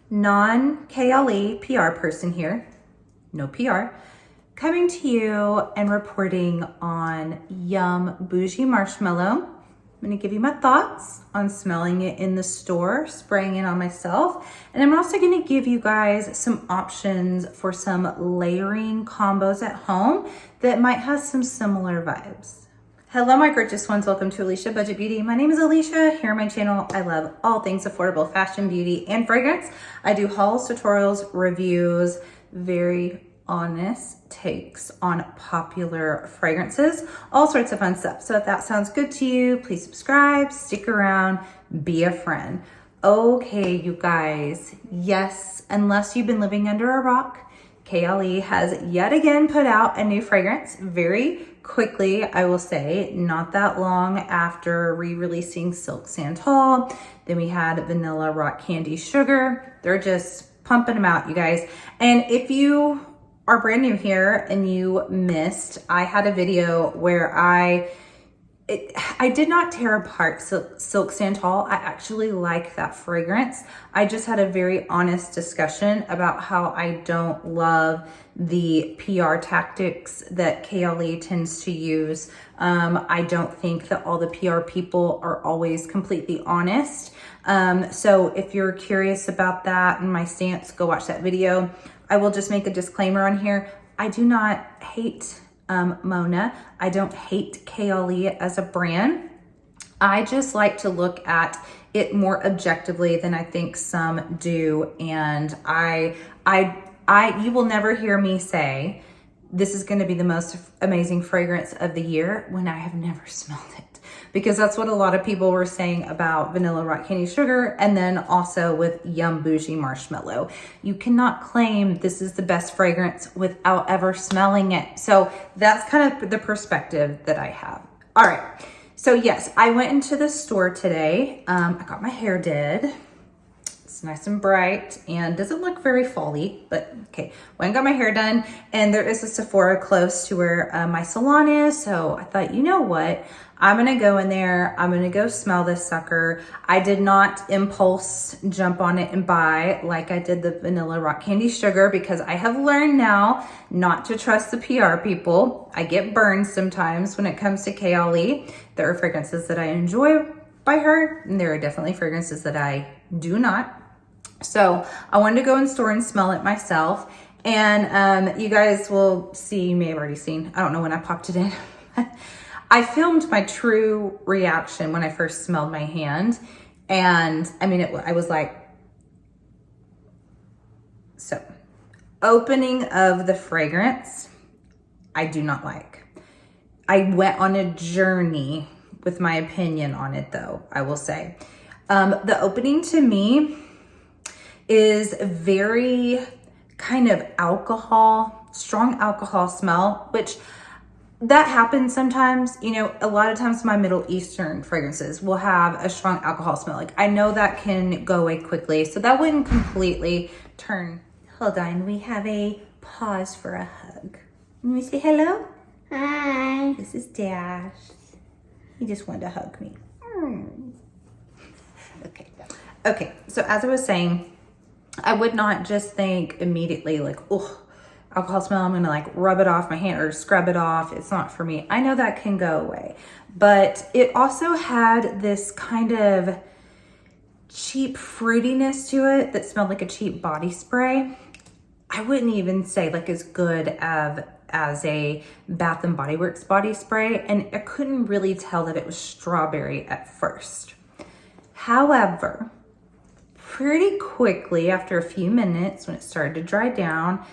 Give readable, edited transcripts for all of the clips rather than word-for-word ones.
non-Kayali PR person here, no PR, coming to you and reporting on Yum Bougie Marshmallow. I'm gonna give you my thoughts on smelling it in the store, spraying it on myself, and I'm also gonna give you guys some options for some layering combos at home that might have some similar vibes. Hello, my gorgeous ones. Welcome to Aleisha Budget Beauty. My name is Aleisha. Here on my channel, I love all things affordable fashion, beauty, and fragrance. I do hauls, tutorials, reviews, very honest takes on popular fragrances, all sorts of fun stuff. So if that sounds good to you, please subscribe, stick around, be a friend. Okay, you guys. Yes, unless you've been living under a rock, Kayali has yet again put out a new fragrance very quickly, I will say, not that long after re-releasing Silk Santal. Then we had Vanilla Rock Candy Sugar. They're just pumping them out, you guys. And if you are brand new here and you missed, I had a video where I did not tear apart Silk Santal. I actually like that fragrance. I just had a very honest discussion about how I don't love the PR tactics that Kayali tends to use. I don't think that all the PR people are always completely honest. So if you're curious about that and my stance, go watch that video. I will just make a disclaimer on here. I do not hate Mona. I don't hate Kayali as a brand. I just like to look at it more objectively than I think some do. And you will never hear me say, this is going to be the most amazing fragrance of the year when I have never smelled it. Because that's what a lot of people were saying about Vanilla Rock Candy Sugar and then also with Yum Bougie Marshmallow. You cannot claim this is the best fragrance without ever smelling it. So that's kind of the perspective that I have. All right. So yes, I went into the store today. I got my hair did. It's nice and bright and doesn't look very fall-y, but okay. Went and got my hair done, and there is a Sephora close to where my salon is. So I thought, you know what? I'm gonna go in there. I'm gonna go smell this sucker. I did not impulse jump on it and buy like I did the Vanilla Rock Candy Sugar because I have learned now not to trust the PR people. I get burned sometimes when it comes to Kayali. There are fragrances that I enjoy by her, and there are definitely fragrances that I do not. So I wanted to go in store and smell it myself. And you guys will see, you may have already seen, I don't know when I popped it in. I filmed my true reaction when I first smelled my hand. And I mean, I was like, so opening of the fragrance, I do not like. I went on a journey with my opinion on it though, I will say. The opening to me is very kind of alcohol, strong alcohol smell, which that happens sometimes. You know, a lot of times my Middle Eastern fragrances will have a strong alcohol smell. Like I know that can go away quickly, so that wouldn't completely turn. Hold on, we have a pause for a hug. Let me say hello. Hi. This is Dash. He just wanted to hug me. Okay, so as I was saying, I would not just think immediately like, oh, alcohol smell, I'm gonna like rub it off my hand or scrub it off. It's not for me. I know that can go away, but it also had this kind of cheap fruitiness to it that smelled like a cheap body spray. I wouldn't even say like as good as a Bath and Body Works body spray, and I couldn't really tell that it was strawberry at first. However, pretty quickly after a few minutes when it started to dry down,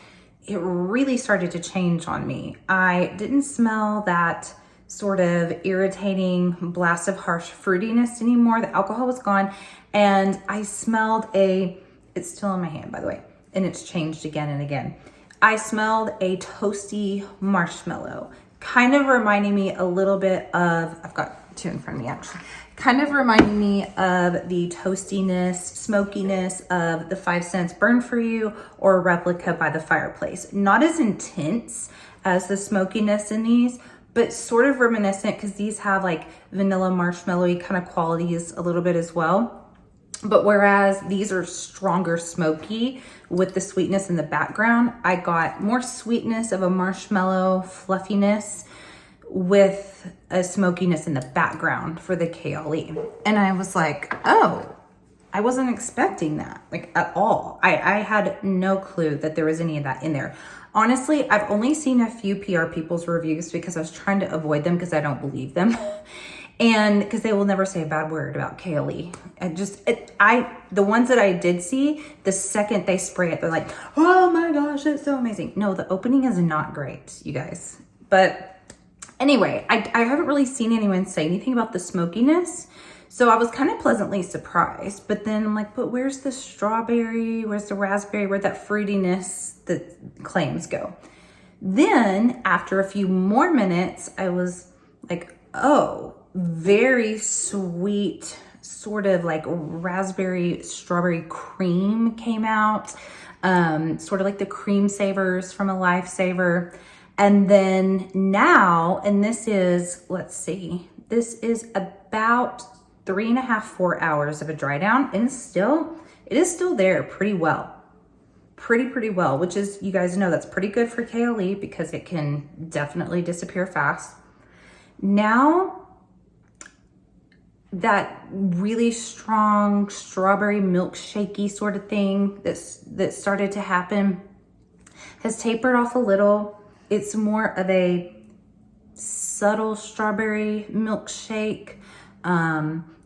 it really started to change on me. I didn't smell that sort of irritating blast of harsh fruitiness anymore. The alcohol was gone, and I smelled it's still in my hand by the way, and it's changed again and again. I smelled a toasty marshmallow, kind of reminding me a little bit of, I've got two in front of me actually, kind of reminding me of the toastiness, smokiness of the 5 Cents Burn For You or Replica by the Fireplace. Not as intense as the smokiness in these, but sort of reminiscent because these have like vanilla marshmallowy kind of qualities a little bit as well. But whereas these are stronger smoky with the sweetness in the background, I got more sweetness of a marshmallow fluffiness with a smokiness in the background for the Kayali. And I was like, oh, I wasn't expecting that, like, at all. I had no clue that there was any of that in there. Honestly, I've only seen a few PR people's reviews because I was trying to avoid them because I don't believe them. And because they will never say a bad word about Kayali. The ones that I did see, the second they spray it, they're like, oh my gosh, it's so amazing. No, the opening is not great, you guys. But anyway, I haven't really seen anyone say anything about the smokiness. So I was kind of pleasantly surprised. But then I'm like, but where's the strawberry? Where's the raspberry? Where'd that fruitiness that claims go? Then after a few more minutes, I was like, oh, very sweet, sort of like raspberry strawberry cream came out, sort of like the cream savers from a Lifesaver. And then now, and this is, let's see, this is about 3.5, 4 hours of a dry down, and it is still there pretty well. Pretty well, which is, you guys know, that's pretty good for Kayali because it can definitely disappear fast. Now, that really strong strawberry milkshakey sort of thing that started to happen has tapered off a little. It's more of a subtle strawberry milkshake,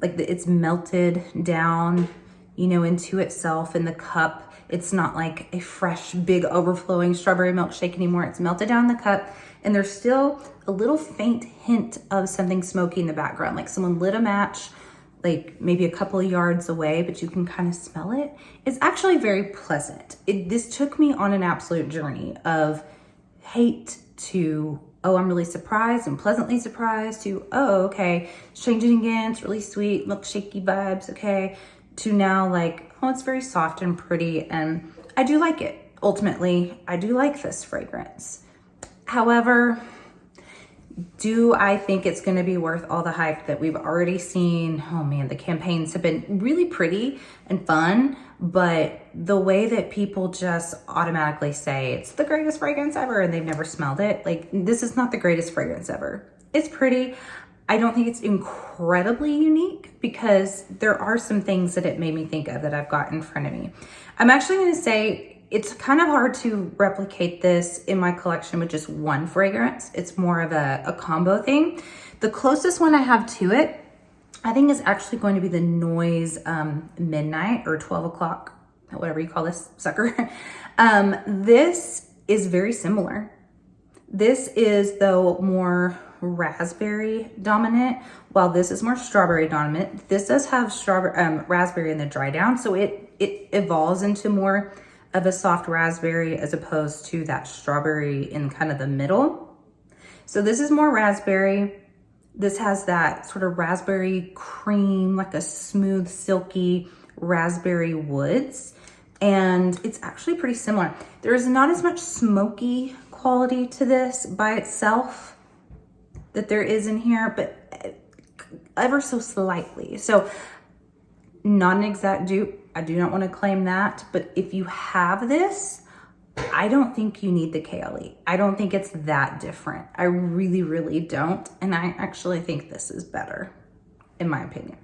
it's melted down, you know, into itself in the cup. It's not like a fresh, big, overflowing strawberry milkshake anymore. It's melted down in the cup, and there's still a little faint hint of something smoky in the background, like someone lit a match, like maybe a couple of yards away, but you can kind of smell it. It's actually very pleasant. This took me on an absolute journey of hate to, oh, I'm really surprised and pleasantly surprised, to, oh, okay, it's changing again, it's really sweet, milkshakey vibes, okay, to now like, oh, it's very soft and pretty, and I do like it. Ultimately, I do like this fragrance. However, do I think it's going to be worth all the hype that we've already seen? Oh man, the campaigns have been really pretty and fun, but the way that people just automatically say it's the greatest fragrance ever and they've never smelled it, like, this is not the greatest fragrance ever. It's pretty. I don't think it's incredibly unique because there are some things that it made me think of that I've got in front of me. I'm actually going to say it's kind of hard to replicate this in my collection with just one fragrance. It's more of a combo thing. The closest one I have to it, I think, is actually going to be the Noise Midnight or 12 o'clock, whatever you call this sucker. This is very similar. This is, though, more raspberry dominant, while this is more strawberry dominant. This does have raspberry in the dry down, so it evolves into more of a soft raspberry as opposed to that strawberry in kind of the middle. So this is more raspberry. This has that sort of raspberry cream, like a smooth, silky raspberry woods. And it's actually pretty similar. There is not as much smoky quality to this by itself that there is in here, but ever so slightly. So not an exact dupe. I do not want to claim that, but if you have this, I don't think you need the Kayali. I don't think it's that different. I really, really don't. And I actually think this is better, in my opinion.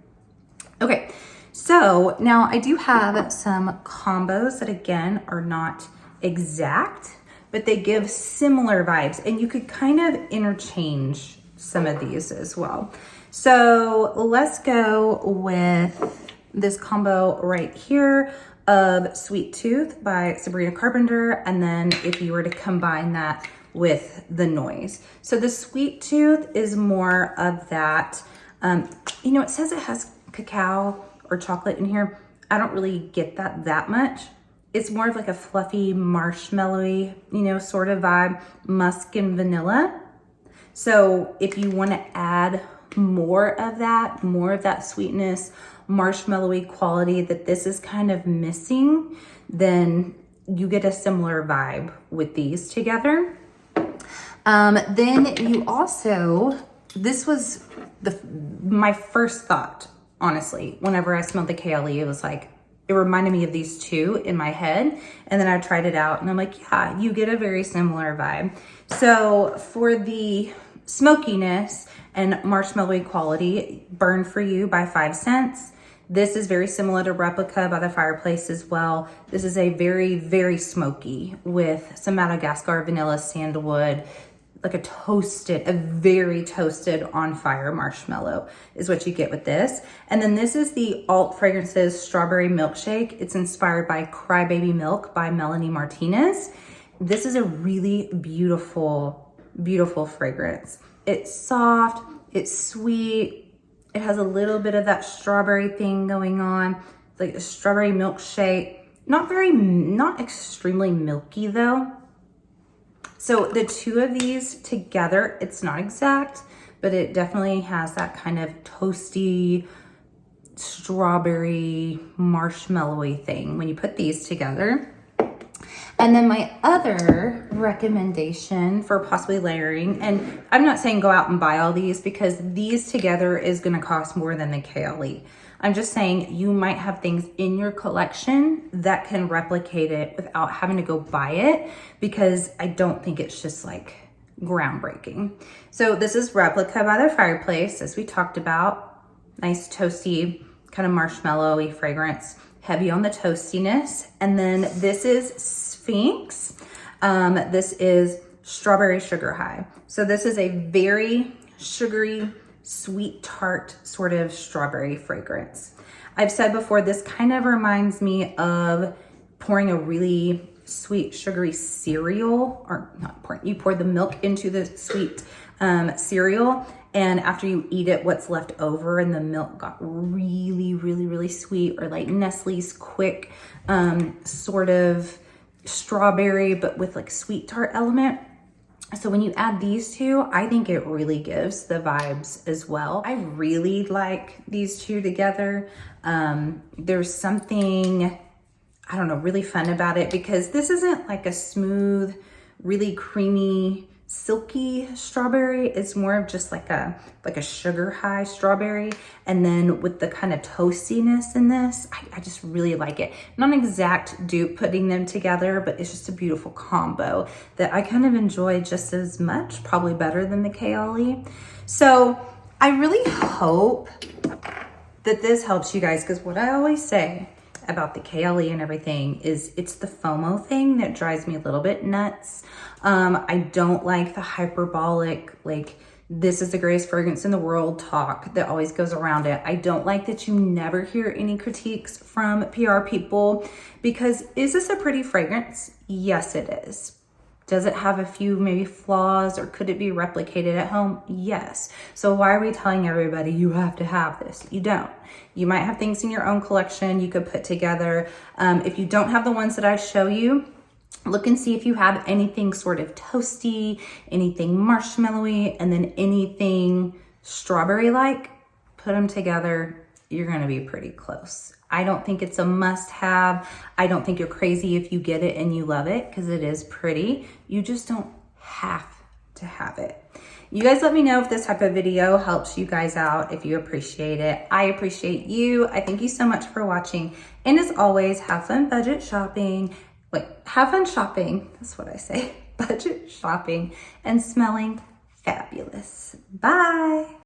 Okay, so now I do have some combos that, again, are not exact, but they give similar vibes, and you could kind of interchange some of these as well. So let's go with this combo right here of Sweet Tooth by Sabrina Carpenter, and then if you were to combine that with the Noise. So the Sweet Tooth is more of that, you know, it says it has cacao or chocolate in here. I don't really get that much. It's more of like a fluffy, marshmallowy, you know, sort of vibe, musk and vanilla. So if you want to add more of that sweetness, marshmallowy quality that this is kind of missing, then you get a similar vibe with these together. Then you also, this was my first thought honestly. Whenever I smelled the Kayali, it was like, it reminded me of these two in my head. And then I tried it out and I'm like, yeah, you get a very similar vibe. So for the smokiness and marshmallowy quality, Burn For You by 5 Cents. This is very similar to Replica by the Fireplace as well. This is a very, very smoky with some Madagascar, vanilla, sandalwood, like a very toasted on fire marshmallow is what you get with this. And then this is the Alt Fragrances Strawberry Milkshake. It's inspired by Crybaby Milk by Melanie Martinez. This is a really beautiful, beautiful fragrance. It's soft, it's sweet. It has a little bit of that strawberry thing going on. It's like a strawberry milkshake. Not extremely milky though. So the two of these together, it's not exact, but it definitely has that kind of toasty, strawberry, marshmallowy thing when you put these together. And then my other recommendation for possibly layering, and I'm not saying go out and buy all these because these together is gonna cost more than the Kayali. I'm just saying you might have things in your collection that can replicate it without having to go buy it, because I don't think it's just like groundbreaking. So this is Replica by the Fireplace, as we talked about. Nice toasty, kind of marshmallowy fragrance, heavy on the toastiness. And then this is Sphinx. This is Strawberry Sugar High. So this is a very sugary, sweet tart sort of strawberry fragrance. I've said before, this kind of reminds me of pouring a really sweet sugary cereal, or not pouring, you pour the milk into the sweet cereal, and after you eat it, what's left over and the milk got really, really, really sweet, or like Nestle's Quick sort of strawberry, but with like sweet tart element. So when you add these two, I think it really gives the vibes as well. I really like these two together. There's something, I don't know, really fun about it, because this isn't like a smooth, really creamy, silky strawberry. It's more of just like a sugar high strawberry. And then with the kind of toastiness in this, I just really like it. Not an exact dupe putting them together, but it's just a beautiful combo that I kind of enjoy just as much, probably better than the Kayali. So I really hope that this helps you guys, because what I always say about the Kayali and everything is it's the FOMO thing that drives me a little bit nuts. I don't like the hyperbolic, like, this is the greatest fragrance in the world talk that always goes around it. I don't like that you never hear any critiques from PR people, because is this a pretty fragrance? Yes, it is. Does it have a few maybe flaws, or could it be replicated at home? Yes. So why are we telling everybody you have to have this? You don't. You might have things in your own collection you could put together. If you don't have the ones that I show you, look and see if you have anything sort of toasty, anything marshmallowy, and then anything strawberry-like. Put them together, you're gonna be pretty close. I don't think it's a must-have. I don't think you're crazy if you get it and you love it, because it is pretty. You just don't have to have it. You guys let me know if this type of video helps you guys out, if you appreciate it. I appreciate you. I thank you so much for watching. And as always, have fun budget shopping. Wait, have fun shopping. That's what I say. Budget shopping and smelling fabulous. Bye.